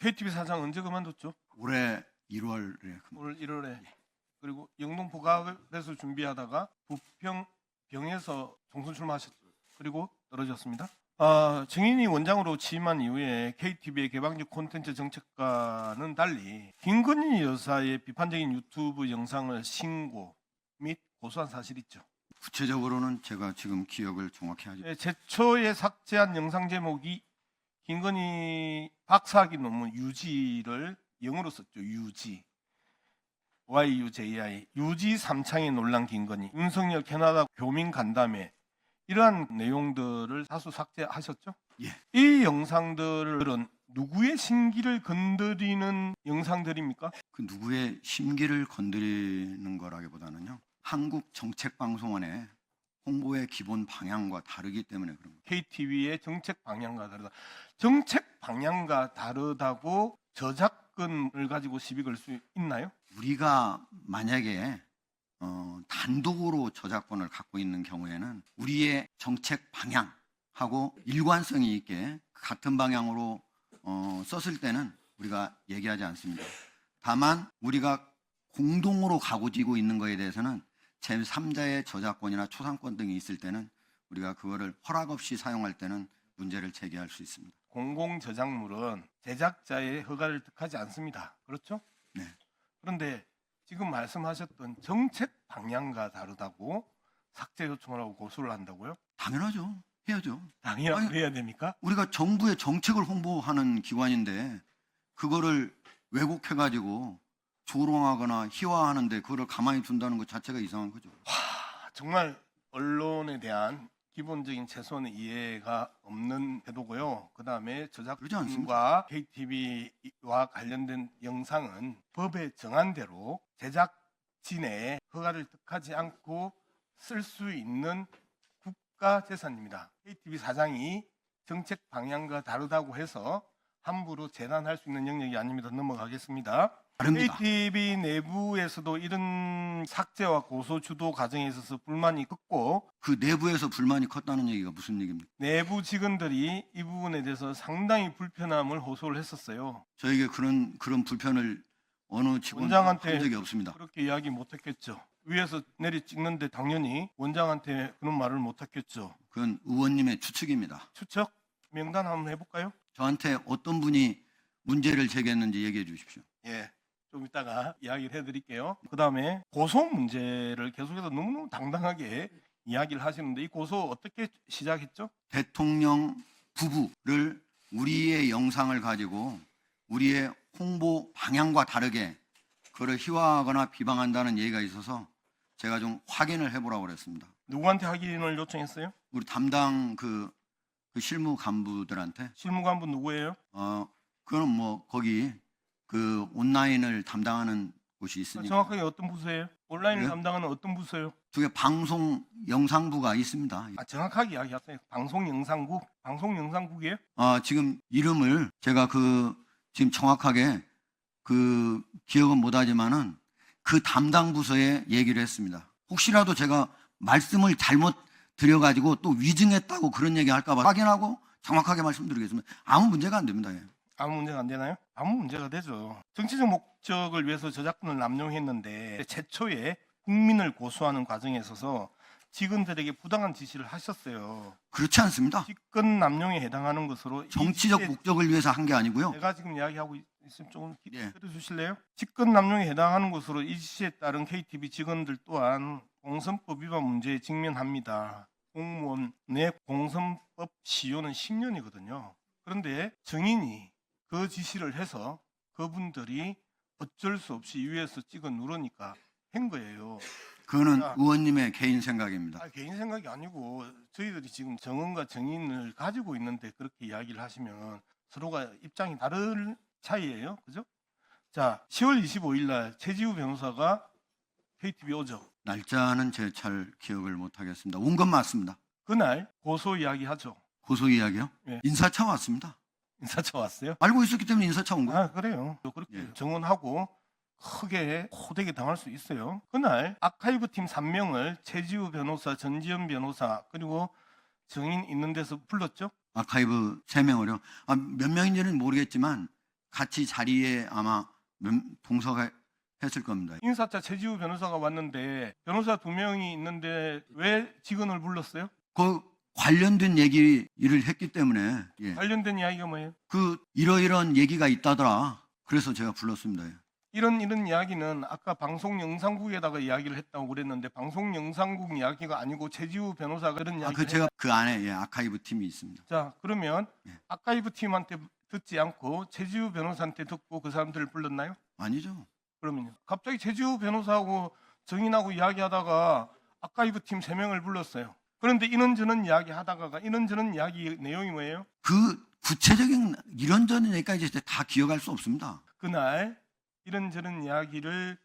KTV 사장 언제 그만뒀죠? 올해 1월에 올 1월에. 그리고 영동포갑에서 준비하다가 부평 병에서 총선 출마하셨죠. 그리고 떨어졌습니다. 정인이 원장으로 취임한 이후에 KTV의 개방적 콘텐츠 정책과는 달리 김건희 여사의 비판적인 유튜브 영상을 신고 및 고소한 사실이 있죠. 구체적으로는 제가 지금 기억을 정확히 하지. 제초에 삭제한 영상 제목이 김건희 박사학위 논문 유지를 영어로 썼죠. 유지. YUJI. 유지 삼창의 논란 김건희. 윤석열 캐나다 교민 간담회. 이러한 내용들을 다수 삭제하셨죠? 예. 이 영상들은 누구의 심기를 건드리는 영상들입니까? 그 누구의 심기를 건드리는 거라기보다는요. 한국정책방송원의 홍보의 기본 방향과 다르기 때문에 그런 겁니다. KTV의 정책 방향과 다르다. 정책 방향과 다르다고 저작권을 가지고 시비 걸 수 있나요? 우리가 만약에 단독으로 저작권을 갖고 있는 경우에는 우리의 정책 방향하고 일관성이 있게 같은 방향으로 썼을 때는 우리가 얘기하지 않습니다. 다만 우리가 공동으로 가지고 있는 거에 대해서는 제3자의 저작권이나 초상권 등이 있을 때는 우리가 그거를 허락 없이 사용할 때는 문제를 제기할 수 있습니다. 공공 저작물은 제작자의 허가를 득하지 않습니다. 그렇죠? 네. 그런데 지금 말씀하셨던 정책 방향과 다르다고 삭제 요청을 하고 고소를 한다고요? 당연하죠. 해야죠. 당연히 해야 됩니까? 우리가 정부의 정책을 홍보하는 기관인데 그거를 왜곡해가지고 조롱하거나 희화하는데 그거를 가만히 둔다는 것 자체가 이상한 거죠. 정말 언론에 대한 기본적인 최소한의 이해가 없는 태도고요. 그 다음에 그러지 않습니다. 저작권과 KTV와 관련된 영상은 법에 정한 대로 제작진의 허가를 득하지 않고 쓸 수 있는 국가 재산입니다. KTV 사장이 정책 방향과 다르다고 해서 함부로 재단할 수 있는 영역이 아닙니다. 넘어가겠습니다. 다릅니다. KTV 내부에서도 이런 삭제와 고소 주도 과정에 있어서 불만이 컸고 그 내부에서 불만이 컸다는 얘기가 무슨 얘기입니까? 내부 직원들이 이 부분에 대해서 상당히 불편함을 호소를 했었어요. 저에게 그런 불편을 어느 직원도 원장한테 한 적이 없습니다. 그렇게 이야기 못했겠죠. 위에서 내리 찍는데 당연히 원장한테 그런 말을 못했겠죠. 그건 의원님의 추측입니다. 추측? 명단 한번 해볼까요? 저한테 어떤 분이 문제를 제기했는지 얘기해 주십시오. 예, 좀 이따가 이야기를 해드릴게요. 그 다음에 고소 문제를 계속해서 너무너무 당당하게 이야기를 하시는데 이 고소 어떻게 시작했죠? 대통령 부부를 우리의 영상을 가지고 우리의 홍보 방향과 다르게 그를 희화하거나 비방한다는 얘기가 있어서 제가 좀 확인을 해보라고 그랬습니다. 누구한테 확인을 요청했어요? 우리 담당 그 실무 간부들한테 실무관분 누구예요? 그거는 뭐 거기 그 온라인을 담당하는 곳이 있으니까 정확하게 어떤 부서예요? 온라인을 그래요? 담당하는 어떤 부서예요? 그게 방송 영상부가 있습니다. 정확하게 이야기하세요. 방송영상국? 방송영상국이에요? 지금 이름을 제가 지금 정확하게 기억은 못하지만은 그 담당 부서에 얘기를 했습니다. 혹시라도 제가 말씀을 잘못 드려가지고 또 위증했다고 그런 얘기 할까봐 확인하고 정확하게 말씀드리겠습니다. 아무 문제가 안 됩니다. 아무 문제가 안 되나요? 아무 문제가 되죠. 정치적 목적을 위해서 저작권을 남용했는데 최초에 국민을 고소하는 과정에 있어서 직원들에게 부당한 지시를 하셨어요. 그렇지 않습니다. 직권 남용에 해당하는 것으로 정치적 목적을 위해서 한 게 아니고요. 제가 지금 이야기하고 있으면 조금 예. 들어주실래요? 직권 남용에 해당하는 것으로 이 지시에 따른 KTV 직원들 또한 공선법 위반 문제에 직면합니다. 공무원의 공선법 시효는 10년이거든요. 그런데 정인이 그 지시를 해서 그분들이 어쩔 수 없이 위에서 찍어 누르니까 한 거예요. 그거는 자, 의원님의 개인 생각입니다. 개인 생각이 아니고 저희들이 지금 정언과 정인을 가지고 있는데 그렇게 이야기를 하시면 서로가 입장이 다른 차이예요. 그죠? 자, 10월 25일 날 최지우 변호사가 KTV 오죠. 날짜는 제 잘 기억을 못하겠습니다. 온 건 맞습니다. 그날 고소 이야기하죠. 고소 이야기요? 예. 인사차 왔습니다. 인사차 왔어요? 알고 있었기 때문에 인사차 온 거예요. 그래요. 그렇게 예. 정언하고 크게 호되게 당할 수 있어요. 그날 아카이브 팀 3명을 최지우 변호사, 전지현 변호사 그리고 정인 있는 데서 불렀죠. 아카이브 3명을요. 몇 명인지는 모르겠지만 같이 자리에 아마 동석했을 겁니다. 인사차 최지우 변호사가 왔는데 변호사 2명이 있는데 왜 직원을 불렀어요? 그 관련된 얘기를 했기 때문에 예. 관련된 이야기가 뭐예요? 그 이러이러한 얘기가 있다더라. 그래서 제가 불렀습니다. 이런 이야기는 아까 방송영상국에다가 이야기를 했다고 그랬는데 방송영상국 이야기가 아니고 최지우 변호사가 그런 이야기를 그 제가 그 안에 예, 아카이브 팀이 있습니다. 자, 그러면 예. 아카이브 팀한테 듣지 않고 최지우 변호사한테 듣고 그 사람들을 불렀나요? 아니죠. 그러면요. 갑자기 최지우 변호사하고 정인하고 이야기하다가 아카이브 팀 3명을 불렀어요. 그런데 이런저런 이야기하다가 이런저런 이야기 내용이 뭐예요? 그 구체적인 이런저런 얘기까지 다 기억할 수 없습니다. 그날 이런저런 이야기를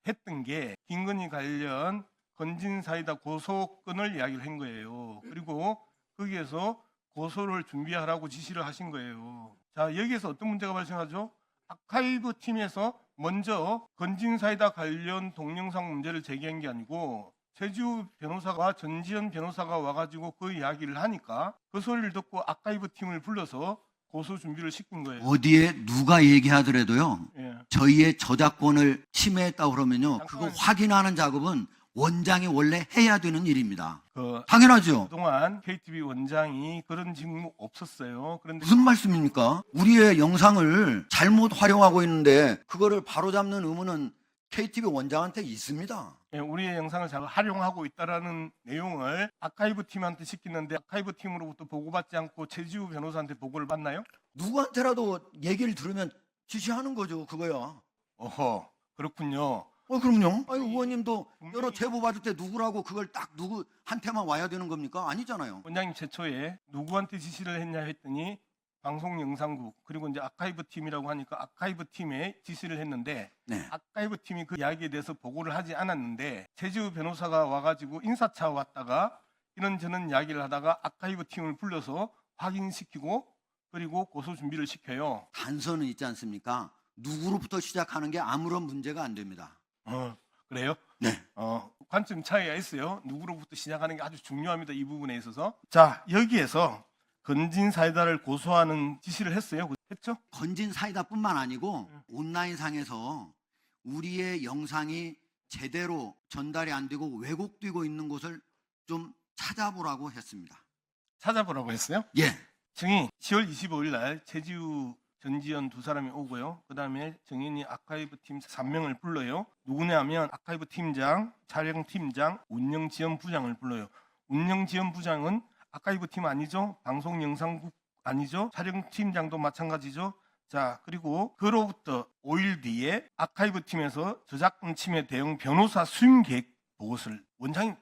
했던 게 김건희 관련 건진사이다 고소건을 이야기를 한 거예요. 그리고 거기에서 고소를 준비하라고 지시를 하신 거예요. 자, 여기에서 어떤 문제가 발생하죠? 아카이브 팀에서 먼저 건진사이다 관련 동영상 문제를 제기한 게 아니고 최지우 변호사와 전지현 변호사가 와가지고 그 이야기를 하니까 그 소리를 듣고 아카이브 팀을 불러서 고소 준비를 시킨 거예요. 어디에 누가 얘기하더라도요. 예. 저희의 저작권을 침해했다고 그러면요. 그거 잠깐만요. 확인하는 작업은 원장이 원래 해야 되는 일입니다. 그 당연하죠. 그동안 KTV 원장이 그런 직무 없었어요. 그런데 무슨 말씀입니까? 우리의 영상을 잘못 활용하고 있는데 그거를 바로잡는 의무는 KTV 원장한테 있습니다. 예, 우리의 영상을 잘 활용하고 있다라는 내용을 아카이브 팀한테 시키는데 아카이브 팀으로부터 보고받지 않고 최지우 변호사한테 보고를 받나요? 누구한테라도 얘기를 들으면 지시하는 거죠. 그거야. 어허, 그렇군요. 그럼요. 아유, 의원님도 분명히- 여러 제보 받을 때 누구라고 그걸 딱 누구한테만 와야 되는 겁니까? 아니잖아요. 원장님 최초에 누구한테 지시를 했냐 했더니 방송영상국 그리고 이제 아카이브 팀이라고 하니까 아카이브 팀에 지시를 했는데 네. 아카이브 팀이 그 이야기에 대해서 보고를 하지 않았는데 최지우 변호사가 와가지고 인사차 왔다가 이런저런 이야기를 하다가 아카이브 팀을 불러서 확인시키고 그리고 고소 준비를 시켜요. 단서는 있지 않습니까? 누구로부터 시작하는 게 아무런 문제가 안 됩니다. 그래요? 네. 관점 차이가 있어요. 누구로부터 시작하는 게 아주 중요합니다. 이 부분에 있어서. 자, 여기에서 건진사이다를 고소하는 지시를 했어요. 했죠? 건진 사이다뿐만 아니고 온라인상에서 우리의 영상이 제대로 전달이 안 되고 왜곡되고 있는 곳을 좀 찾아보라고 했습니다. 찾아보라고 했어요. 예. 증인 10월 25일 날 최지우, 전지현 2사람이 오고요. 그 다음에 증인이 아카이브 팀 3명을 불러요. 누구냐 하면 아카이브 팀장, 촬영팀장, 운영지원부장을 불러요. 운영지원부장은 아카이브 팀 아니죠? 방송영상국 아니죠? 촬영팀장도 마찬가지죠? 자, 그리고 그로부터 5일 뒤에 아카이브 팀에서 저작권 침해 대응 변호사 수임 계획 보고서를 원장이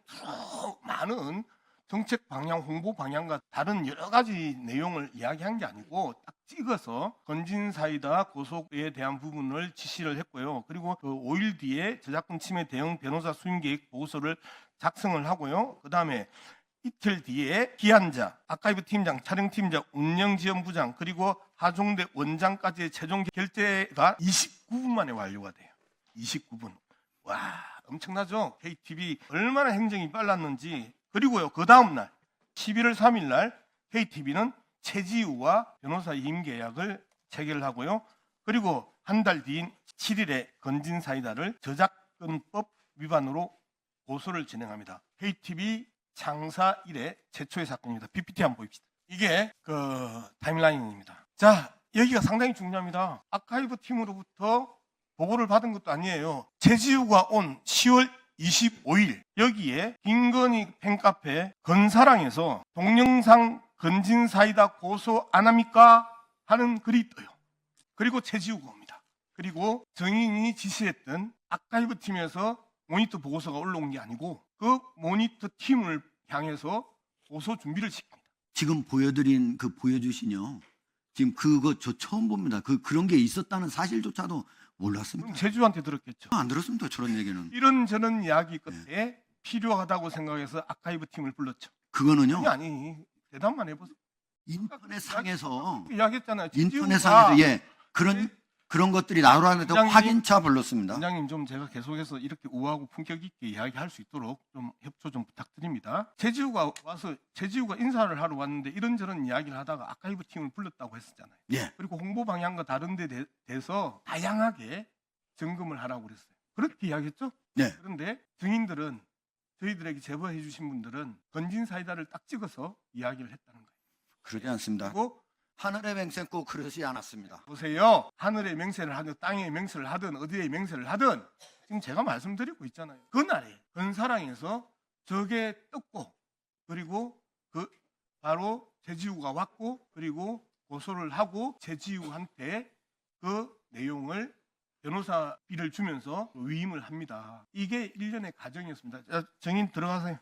많은 정책 방향, 홍보 방향과 다른 여러 가지 내용을 이야기한 게 아니고 딱 찍어서 건진사이다 고소에 대한 부분을 지시를 했고요. 그리고 그 5일 뒤에 저작권 침해 대응 변호사 수임 계획 보고서를 작성을 하고요. 그 다음에 이틀 뒤에 기한자, 아카이브 팀장, 촬영팀장, 운영지원부장 그리고 하종대 원장까지의 최종 결재가 29분 만에 완료가 돼요. 29분. 와, 엄청나죠? KTV 얼마나 행정이 빨랐는지. 그리고요, 그 다음날 11월 3일 날 KTV는 최지우와 변호사 임임 계약을 체결을 하고요. 그리고 한 달 뒤인 7일에 건진사이다를 저작권법 위반으로 고소를 진행합니다. KTV 창사 이래 최초의 사건입니다. PPT 한번 보입시다. 이게 그 타임라인입니다. 자, 여기가 상당히 중요합니다. 아카이브 팀으로부터 보고를 받은 것도 아니에요. 최지우가 온 10월 25일 여기에 김건희 팬카페 건사랑에서 동영상 건진사이다 고소 안 합니까? 하는 글이 떠요. 그리고 최지우가 옵니다. 그리고 정인이 지시했던 아카이브 팀에서 모니터 보고서가 올라온 게 아니고 그 모니터 팀을 향해서 고소 준비를 시킵니다. 지금 보여주신요. 지금 그거 저 처음 봅니다. 그런 게 있었다는 사실조차도 몰랐습니다. 그럼 제주한테 들었겠죠. 안 들었습니다. 저런 얘기는. 이런저런 이야기 끝에 필요하다고 생각해서 아카이브 팀을 불렀죠. 그거는요. 아니 대답만 해보세요. 인터넷상에서 이야기했잖아요. 인터넷상에서 예 그런 그런 것들이 나오라는데도 원장님, 확인차 불렀습니다. 원장님 좀 제가 계속해서 이렇게 우아하고 품격 있게 이야기할 수 있도록 좀 협조 좀 부탁드립니다. 최지우가 인사를 하러 왔는데 이런저런 이야기를 하다가 아카이브 팀을 불렀다고 했었잖아요. 예. 그리고 그리고 홍보 방향과 다른 데 대해서 다양하게 점검을 하라고 그랬어요. 그렇게 이야기했죠? 네. 그런데 증인들은 저희들에게 제보해 주신 분들은 건진 사이다를 딱 찍어서 이야기를 했다는 거예요. 그러지 않습니다. 그리고 하늘의 맹세 꼭 그러지 않았습니다. 보세요. 하늘의 맹세를 하든 땅의 맹세를 하든 어디의 맹세를 하든 지금 제가 말씀드리고 있잖아요. 그날에 건사랑에서 저게 떴고 그리고 그 바로 제지우가 왔고 그리고 고소를 하고 제지우한테 그 내용을 변호사비를 주면서 위임을 합니다. 이게 일련의 과정이었습니다. 자, 증인 들어가세요.